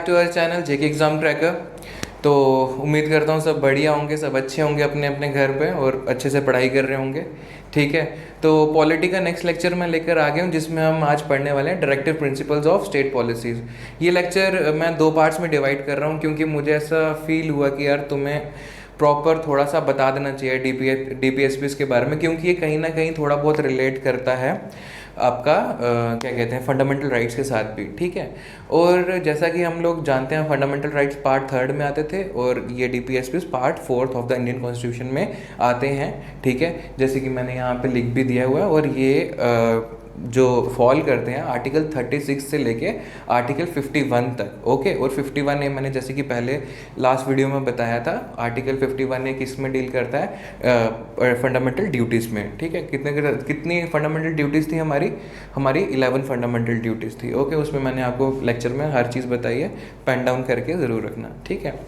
Back to our channel JK exam cracker. तो उम्मीद करता हूँ सब बढ़िया होंगे, सब अच्छे होंगे अपने अपने घर पे और अच्छे से पढ़ाई कर रहे होंगे। ठीक है, तो पॉलिटी का नेक्स्ट लेक्चर मैं लेकर आ गया हूँ जिसमें हम आज पढ़ने वाले हैं directive principles of state policies. ये लेक्चर मैं 2 पार्ट्स में डिवाइड कर रहा हूँ क्योंकि मुझे ऐसा फील हुआ कि यार तुम्हें प्रॉपर थोड़ा सा बता देना चाहिए डीपीएसपीज़ के बारे में, क्योंकि ये कहीं ना कहीं थोड़ा बहुत रिलेट करता है आपका क्या कहते हैं फंडामेंटल राइट्स के साथ भी। ठीक है, और जैसा कि हम लोग जानते हैं फंडामेंटल राइट्स पार्ट 3 में आते थे और ये DPSPs part 4 of the Indian constitution में आते हैं। ठीक है, जैसे कि मैंने यहाँ पे लिख भी दिया हुआ है, और ये जो फॉल करते हैं आर्टिकल 36 से लेके आर्टिकल 51 तक। ओके, और 51 ए मैंने जैसे कि पहले लास्ट वीडियो में बताया था, आर्टिकल 51 ए किस में डील करता है, फंडामेंटल ड्यूटीज़ में। ठीक है, कितनी फंडामेंटल ड्यूटीज़ थी हमारी 11 फंडामेंटल ड्यूटीज़ थी। ओके, उसमें मैंने आपको लेक्चर में हर चीज़ बताई है, पेन डाउन करके ज़रूर रखना। ठीक है,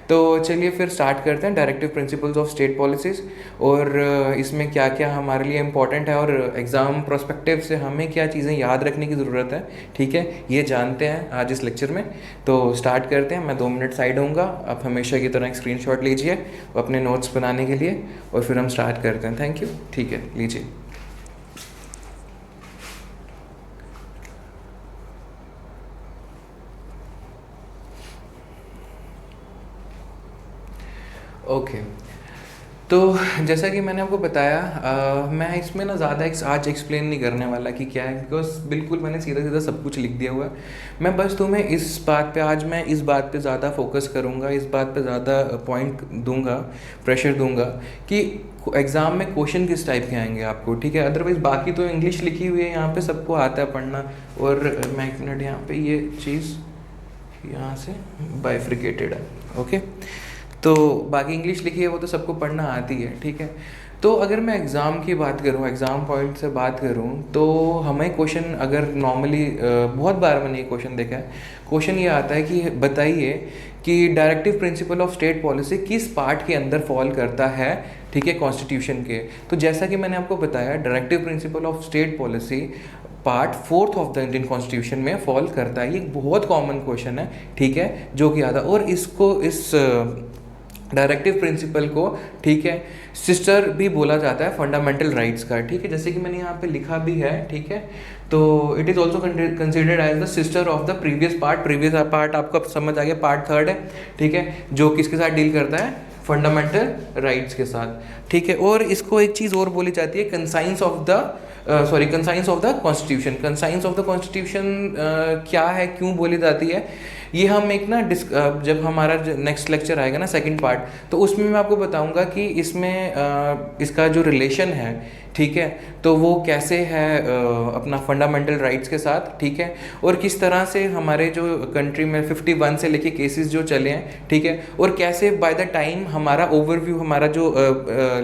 तो चलिए फिर स्टार्ट करते हैं directive principles of state policies, और इसमें क्या क्या हमारे लिए इंपॉर्टेंट है और एग्ज़ाम प्रोस्पेक्टिव से हमें क्या चीज़ें याद रखने की ज़रूरत है। ठीक है, ये जानते हैं आज इस लेक्चर में। तो स्टार्ट करते हैं, मैं 2 मिनट साइड होऊंगा, आप हमेशा की तरह एक स्क्रीनशॉट लीजिए अपने नोट्स बनाने के लिए, और फिर हम स्टार्ट करते हैं। Thank you. ठीक है, लीजिए। ओके, तो जैसा कि मैंने आपको बताया, मैं इसमें ना ज़्यादा आज एक्सप्लेन नहीं करने वाला कि क्या है, बिकॉज बिल्कुल मैंने सीधा सीधा सब कुछ लिख दिया हुआ है। मैं बस तुम्हें आज मैं इस बात पे ज़्यादा फोकस करूँगा, इस बात पे ज़्यादा पॉइंट दूंगा, प्रेशर दूंगा कि एग्ज़ाम में क्वेश्चन किस टाइप के आएंगे आपको। ठीक है, अदरवाइज़ बाकी तो इंग्लिश लिखी हुई है, यहाँ पे सबको आता है पढ़ना। और मैं 1 मिनट, यहाँ पे ये चीज़ यहाँ से बाइफ्रिकेटेड है। ओके, तो बाकी इंग्लिश लिखी है वो तो सबको पढ़ना आती है। ठीक है, तो अगर मैं एग्ज़ाम की बात करूँ, एग्ज़ाम पॉइंट से बात करूँ, तो हमें क्वेश्चन अगर नॉर्मली बहुत बार मैंने ये क्वेश्चन देखा है, क्वेश्चन ये आता है कि बताइए कि directive principle of state policy किस पार्ट के अंदर फॉल करता है। ठीक है, कॉन्स्टिट्यूशन के। तो जैसा कि मैंने आपको बताया, directive principle of state policy part 4 of the Indian constitution में फॉल करता है। ये एक बहुत कॉमन क्वेश्चन है, ठीक है, जो कि आता है, और इसको इस डायरेक्टिव प्रिंसिपल को, ठीक है, सिस्टर भी बोला जाता है फंडामेंटल राइट्स का। ठीक है, जैसे कि मैंने यहाँ पे लिखा भी है। ठीक है, तो it is also considered as the sister of the previous part आपको समझ आ गया, पार्ट 3 है। ठीक है, जो किसके साथ डील करता है, फंडामेंटल राइट्स के साथ। ठीक है, और इसको एक चीज़ और बोली जाती है, conscience of the constitution. Conscience of the constitution क्या है, क्यों बोली जाती है, ये हम एक ना जब हमारा नेक्स्ट लेक्चर आएगा ना, सेकंड पार्ट, तो उसमें मैं आपको बताऊंगा कि इसमें इसका जो रिलेशन है, ठीक है, तो वो कैसे है अपना फंडामेंटल राइट्स के साथ। ठीक है, और किस तरह से हमारे जो कंट्री में 51 से लेके केसेस जो चले हैं, ठीक है, और कैसे बाय द टाइम हमारा ओवरव्यू, हमारा जो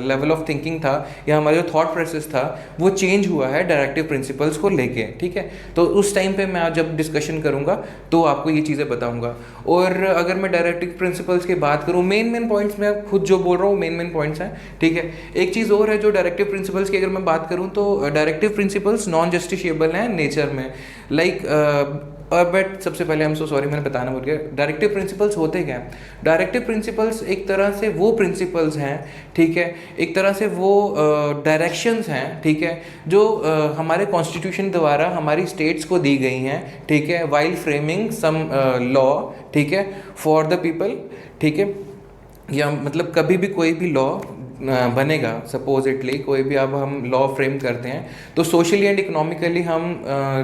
लेवल ऑफ थिंकिंग था या हमारा जो थॉट प्रोसेस था, वो चेंज हुआ है डायरेक्टिव प्रिंसिपल्स को लेके। ठीक है, तो उस टाइम पे मैं जब डिस्कशन करूँगा तो आपको ये चीज़ें बताऊँगा। और अगर मैं डायरेक्टिव प्रिंसिपल्स की बात करूँ, मेन पॉइंट्स मैं खुद जो बोल रहा हूँ मेन पॉइंट्स हैं। ठीक है, एक चीज़ और है जो डायरेक्टिव प्रिंसिपल्स की अगर मैं बात करूं, तो डायरेक्टिव प्रिंसिपल्स नॉन जस्टिशिएबल हैं नेचर में, लाइक बट सबसे पहले हम सॉरी मैंने बताना भूल गया, डायरेक्टिव प्रिंसिपल्स होते क्या हैं। डायरेक्टिव प्रिंसिपल्स एक तरह से वो प्रिंसिपल्स हैं, ठीक है, एक तरह से वो डायरेक्शंस हैं, ठीक है, जो हमारे कॉन्स्टिट्यूशन द्वारा हमारी स्टेट्स को दी गई हैं। ठीक है, वाइल फ्रेमिंग सम लॉ, ठीक है, फॉर द पीपल। ठीक है, या मतलब कभी भी कोई भी लॉ बनेगा, सपोजिटली कोई भी अब हम लॉ फ्रेम करते हैं, तो सोशली एंड इकोनॉमिकली हम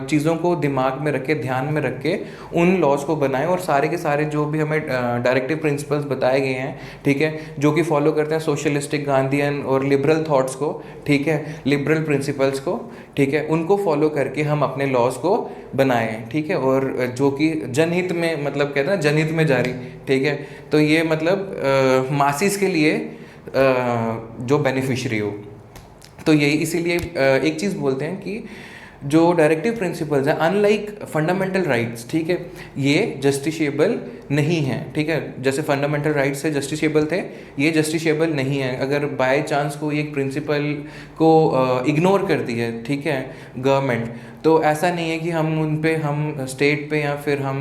चीज़ों को दिमाग में रख के, ध्यान में रख के उन लॉज को बनाएं, और सारे के सारे जो भी हमें डायरेक्टिव प्रिंसिपल्स बताए गए हैं, ठीक है, जो कि फॉलो करते हैं सोशलिस्टिक, गांधीयन और लिबरल थॉट्स को, ठीक है, लिबरल प्रिंसिपल्स को, ठीक है, उनको फॉलो करके हम अपने लॉज को बनाएं। ठीक है, और जो कि जनहित में, मतलब कहते हैं जनहित में जारी। ठीक है, तो ये मतलब मासिस के लिए जो बेनिफिशियरी हो, तो यही इसीलिए एक चीज़ बोलते हैं कि जो डायरेक्टिव प्रिंसिपल्स हैं, अनलाइक फंडामेंटल राइट्स, ठीक है, ये जस्टिशिएबल नहीं है, ठीक है। जैसे फंडामेंटल राइट्स से जस्टिसेबल थे, ये जस्टिसेबल नहीं है। अगर बाय चांस कोई एक प्रिंसिपल को इग्नोर करती है, ठीक है, गवर्नमेंट, तो ऐसा नहीं है कि हम उन पे, हम स्टेट पे या फिर हम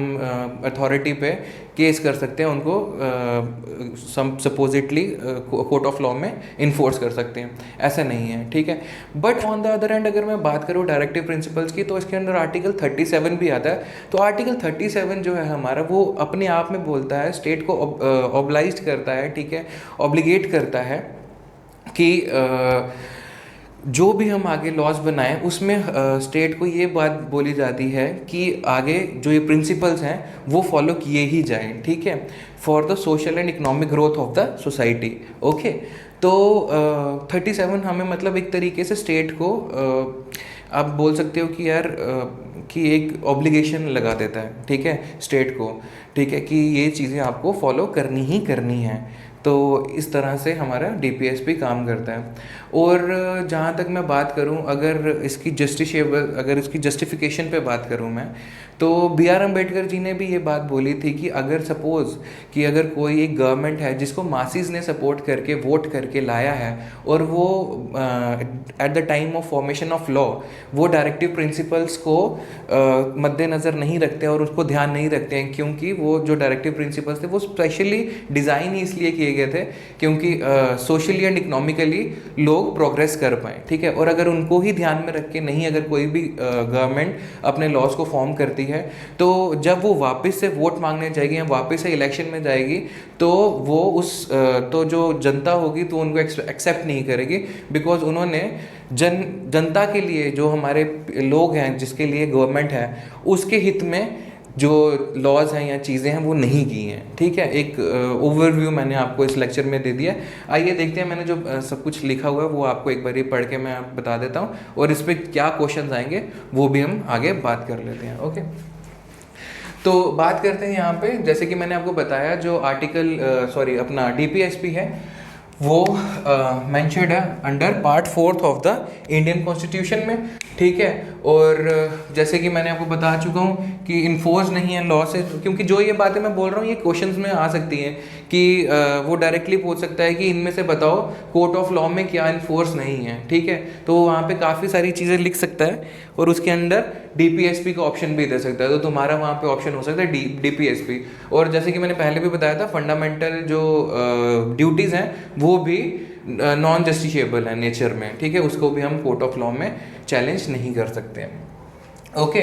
अथॉरिटी पे केस कर सकते हैं, उनको सपोजिटली कोर्ट ऑफ लॉ में इन्फोर्स कर सकते हैं, ऐसा नहीं है, ठीक है। But on the other hand अगर मैं बात करूँ डायरेक्टिव प्रिंसिपल्स की, तो इसके अंदर आर्टिकल 37 भी आता है। तो आर्टिकल 37 जो है हमारा, वो अपने आप में बोलता है, स्टेट को ऑब्लाइज करता है, ठीक है, ऑब्लिगेट करता है कि जो भी हम आगे लॉज बनाएं उसमें स्टेट को ये बात बोली जाती है कि आगे जो ये प्रिंसिपल्स हैं वो फॉलो किए ही जाएं, ठीक है, for the social and economic growth of the society. Okay, तो 37 हमें मतलब एक तरीके से स्टेट को आप बोल सकते हो कि यार कि एक ऑब्लिगेशन लगा देता है, ठीक है, स्टेट को, ठीक है, कि ये चीज़ें आपको फॉलो करनी ही करनी है। तो इस तरह से हमारा डीपीएसपी काम करता है। और जहाँ तक मैं बात करूँ, अगर इसकी जस्टिफिकेशन पे बात करूँ मैं, तो बी आर अम्बेडकर जी ने भी ये बात बोली थी कि अगर सपोज़ कि अगर कोई एक गवर्नमेंट है जिसको मासीज ने सपोर्ट करके वोट करके लाया है, और वो at the time of formation of law वो डायरेक्टिव प्रिंसिपल्स को मद्देनज़र नहीं रखते और उसको ध्यान नहीं रखते हैं, क्योंकि वो जो डायरेक्टिव प्रिंसिपल्स थे वो स्पेशली डिज़ाइन ही इसलिए किए गए थे क्योंकि सोशली एंड इकोनॉमिकली लोग प्रोग्रेस कर पाएँ, ठीक है। और अगर उनको ही ध्यान में रख के नहीं अगर कोई भी गवर्नमेंट अपने लॉज को फॉर्म करती है, तो जब वो वापस से वोट मांगने जाएगी या वापस से इलेक्शन में जाएगी, तो वो तो जो जनता होगी तो उनको एक्सेप्ट नहीं करेगी, बिकॉज उन्होंने जनता के लिए, जो हमारे लोग हैं जिसके लिए गवर्नमेंट है, उसके हित में जो लॉज हैं या चीज़ें हैं वो नहीं की हैं, ठीक है। एक ओवरव्यू मैंने आपको इस लेक्चर में दे दिया। आइए देखते हैं, मैंने जो सब कुछ लिखा हुआ है वो आपको एक बार पढ़ के मैं बता देता हूँ, और इस पर क्या क्वेश्चंस आएंगे वो भी हम आगे बात कर लेते हैं। ओके, तो बात करते हैं यहाँ पे, जैसे कि मैंने आपको बताया, जो अपना डीपीएसपी है वो मेंशन्ड है under part 4 of the Indian constitution में, ठीक है। और जैसे कि मैंने आपको बता चुका हूँ कि इन्फोर्स नहीं है लॉ से, क्योंकि जो ये बातें मैं बोल रहा हूँ ये क्वेश्चंस में आ सकती हैं कि वो डायरेक्टली पूछ सकता है कि इनमें से बताओ कोर्ट ऑफ लॉ में क्या इन्फोर्स नहीं है, ठीक है। तो वहाँ पे काफ़ी सारी चीज़ें लिख सकता है और उसके अंदर डीपीएसपी का ऑप्शन भी दे सकता है, तो तुम्हारा वहाँ पे ऑप्शन हो सकता है डीपीएसपी। और जैसे कि मैंने पहले भी बताया था, फंडामेंटल जो ड्यूटीज़ हैं वो भी नॉन जस्टिसेबल है नेचर में, ठीक है, उसको भी हम कोर्ट ऑफ लॉ में चैलेंज नहीं कर सकते हैं। ओके,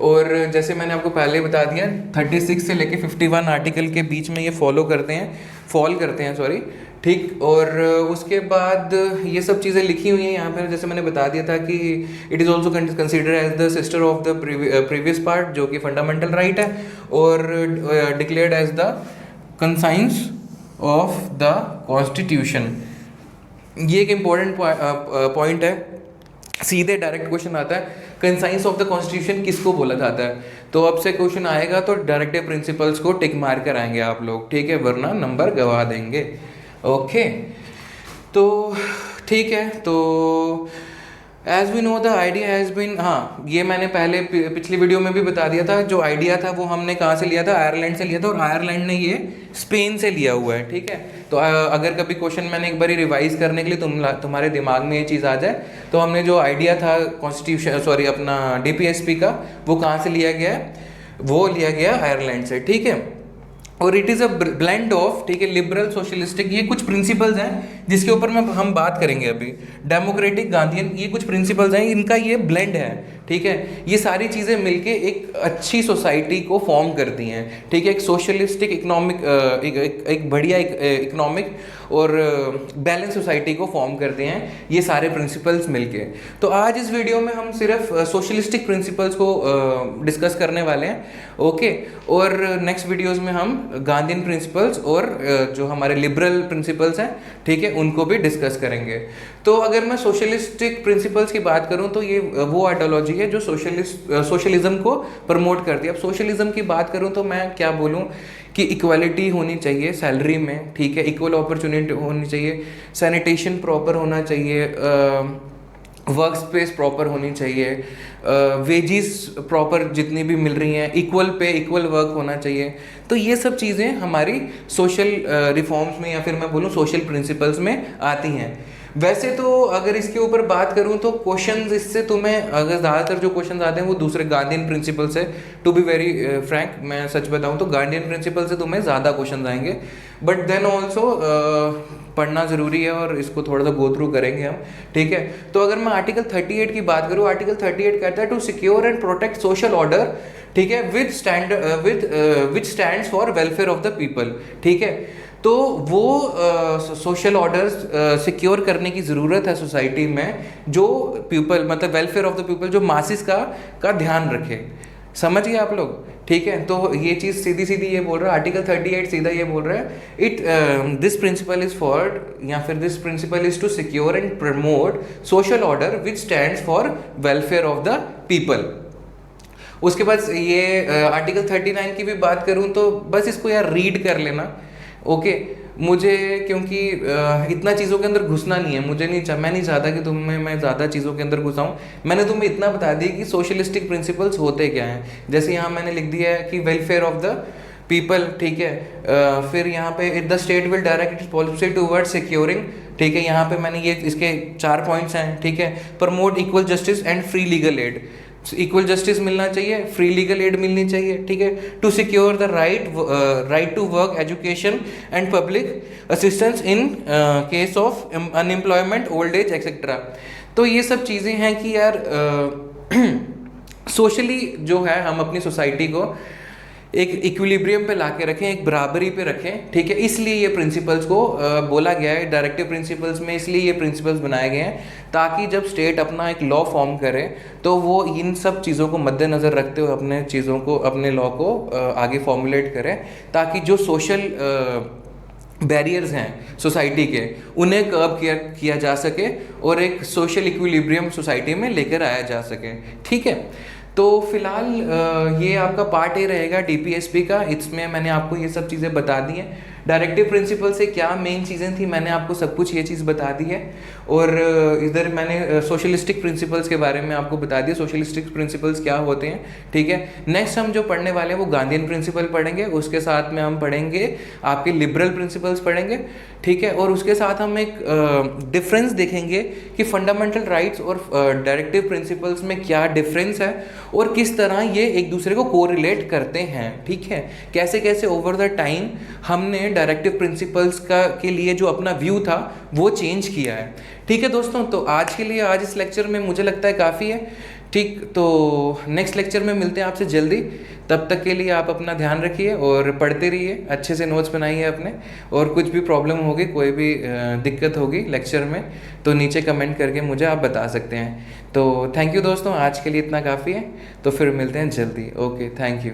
और जैसे मैंने आपको पहले बता दिया, 36 से लेके 51 आर्टिकल के बीच में ये फॉल करते हैं, ठीक। और उसके बाद ये सब चीज़ें लिखी हुई हैं यहाँ पर, जैसे मैंने बता दिया था कि it is also consider as the sister of the previous part, जो कि फंडामेंटल राइट है, और declared as the conscience of the constitution. ये एक इम्पॉर्टेंट पॉइंट है, सीधे डायरेक्ट क्वेश्चन आता है, कंसाइंस ऑफ द कॉन्स्टिट्यूशन किसको बोला जाता है। तो अब से क्वेश्चन आएगा तो डायरेक्टिव प्रिंसिपल्स को टिक मार कर आएंगे आप लोग, ठीक है, वरना नंबर गवा देंगे। ओके, तो ठीक है, तो as we know the idea has been, हाँ ये मैंने पहले पिछली वीडियो में भी बता दिया था, जो आइडिया था वो हमने कहाँ से लिया था, आयरलैंड से लिया था, और आयरलैंड ने ये स्पेन से लिया हुआ है, ठीक है। तो अगर कभी क्वेश्चन मैंने एक बार रिवाइज करने के लिए तुम्हारे दिमाग में ये चीज़ आ जाए, तो हमने जो आइडिया था कॉन्स्टिट्यूशन अपना डीपीएसपी का, वो कहाँ से लिया गया है, वो लिया गया आयरलैंड से, ठीक है। और it is a blend of, ठीक है, लिबरल, सोशलिस्टिक, ये कुछ प्रिंसिपल्स हैं जिसके ऊपर हम बात करेंगे अभी, डेमोक्रेटिक, गांधीयन, ये कुछ प्रिंसिपल्स हैं, इनका ये ब्लेंड है, ठीक है। ये सारी चीज़ें मिलके एक अच्छी सोसाइटी को फॉर्म करती हैं, ठीक है, एक सोशलिस्टिक इकोनॉमिक, एक बढ़िया इकोनॉमिक और बैलेंस सोसाइटी को फॉर्म करते हैं ये सारे प्रिंसिपल्स मिलके। तो आज इस वीडियो में हम सिर्फ सोशलिस्टिक प्रिंसिपल्स को डिस्कस करने वाले हैं, ओके। और नेक्स्ट वीडियोस में हम गांधीयन प्रिंसिपल्स और जो हमारे लिबरल प्रिंसिपल्स हैं, ठीक है, उनको भी डिस्कस करेंगे। तो अगर मैं सोशलिस्टिक प्रिंसिपल्स की बात करूं तो ये वो आइडियोलॉजी है जो सोशलिज्म को प्रमोट करती है। अब सोशलिज्म की बात करूं तो मैं क्या बोलूं कि इक्वालिटी होनी चाहिए सैलरी में, ठीक है, इक्वल अपॉर्चुनिटी होनी चाहिए, सैनिटेशन प्रॉपर होना चाहिए, वर्क स्पेस प्रॉपर होनी चाहिए, वेजिस प्रॉपर जितनी भी मिल रही हैं, इक्वल पे इक्वल वर्क होना चाहिए। तो ये सब चीज़ें हमारी सोशल रिफॉर्म्स में या फिर मैं बोलूँ सोशल प्रिंसिपल्स में आती हैं। वैसे तो अगर इसके ऊपर बात करूं तो क्वेश्चंस इससे तुम्हें अगर ज़्यादातर जो क्वेश्चंस आते हैं वो दूसरे गार्डियन प्रिंसिपल से, टू बी वेरी फ्रैंक मैं सच बताऊं तो गार्डियन प्रिंसिपल से तुम्हें ज़्यादा क्वेश्चंस आएंगे, बट देन ऑल्सो पढ़ना ज़रूरी है और इसको थोड़ा सा गो थ्रू करेंगे हम, ठीक है। तो अगर मैं आर्टिकल 38 की बात करूँ, आर्टिकल 38 कहता है to secure and protect social order, ठीक है, which stands for welfare of the people, ठीक है। तो वो सोशल ऑर्डर्स सिक्योर करने की ज़रूरत है सोसाइटी में, जो पीपल मतलब वेलफेयर ऑफ द पीपल, जो मासिस का ध्यान रखे। समझ गए आप लोग, ठीक है। तो ये चीज़ सीधी सीधी ये बोल रहा है आर्टिकल 38 सीधा ये बोल रहा है दिस प्रिंसिपल इज फॉर या फिर this principle is to secure and promote social order which stands for welfare of the people. उसके बाद ये आर्टिकल 39 की भी बात करूँ तो बस इसको यार रीड कर लेना, ओके। मुझे क्योंकि इतना चीज़ों के अंदर घुसना नहीं है, मैं नहीं चाहता कि मैं ज़्यादा चीज़ों के अंदर घुसाऊँ। मैंने तुम्हें इतना बता दिया कि सोशलिस्टिक प्रिंसिपल्स होते क्या हैं। जैसे यहाँ मैंने लिख दिया है कि वेलफेयर ऑफ द पीपल, ठीक है। फिर यहाँ पे the state will direct it's policy toward securing, ठीक है। यहाँ पे मैंने ये इसके 4 पॉइंट्स हैं, ठीक है। Promote equal justice and free legal aid, equal justice मिलना चाहिए, फ्री लीगल एड मिलनी चाहिए, ठीक है। To secure the right to work, education and public assistance in case of unemployment, old age etcetera. तो ये सब चीज़ें हैं कि यार सोशली जो है हम अपनी सोसाइटी को एक इक्विलिब्रियम पे लाके रखें, एक बराबरी पे रखें, ठीक है। इसलिए ये प्रिंसिपल्स को बोला गया है डायरेक्टिव प्रिंसिपल्स में, इसलिए ये प्रिंसिपल्स बनाए गए हैं ताकि जब स्टेट अपना एक लॉ फॉर्म करे तो वो इन सब चीज़ों को मद्देनज़र रखते हुए अपने चीज़ों को, अपने लॉ को आगे फॉर्मुलेट करें, ताकि जो सोशल बैरियर्स हैं सोसाइटी के उन्हें कर्ब किया जा सके और एक सोशल इक्विलिब्रियम सोसाइटी में लेकर आया जा सके, ठीक है। तो फिलहाल ये आपका पार्ट ए रहेगा डीपीएसपी का। इसमें मैंने आपको ये सब चीज़ें बता दी हैं। डायरेक्टिव प्रिंसिपल से क्या मेन चीज़ें थी मैंने आपको सब कुछ ये चीज़ बता दी है। और इधर मैंने सोशलिस्टिक प्रिंसिपल्स के बारे में आपको बता दिया, सोशलिस्टिक प्रिंसिपल्स क्या होते हैं, ठीक है। नेक्स्ट हम जो पढ़ने वाले हैं वो गांधीयन प्रिंसिपल पढ़ेंगे, उसके साथ में हम पढ़ेंगे आपके लिबरल प्रिंसिपल्स पढ़ेंगे, ठीक है। और उसके साथ हम एक डिफरेंस देखेंगे कि फंडामेंटल राइट्स और डायरेक्टिव प्रिंसिपल्स में क्या डिफरेंस है और किस तरह ये एक दूसरे को कोरिलेट करते हैं, ठीक है। कैसे कैसे ओवर द टाइम हमने डायरेक्टिव प्रिंसिपल्स के लिए जो अपना व्यू था वो चेंज किया है, ठीक है दोस्तों। तो आज के लिए, आज इस लेक्चर में मुझे लगता है काफ़ी है, ठीक। तो नेक्स्ट लेक्चर में मिलते हैं आपसे जल्दी। तब तक के लिए आप अपना ध्यान रखिए और पढ़ते रहिए, अच्छे से नोट्स बनाइए अपने। और कुछ भी प्रॉब्लम होगी, कोई भी दिक्कत होगी लेक्चर में तो नीचे कमेंट करके मुझे आप बता सकते हैं। तो थैंक यू दोस्तों, आज के लिए इतना काफ़ी है। तो फिर मिलते हैं जल्दी। Okay, thank you.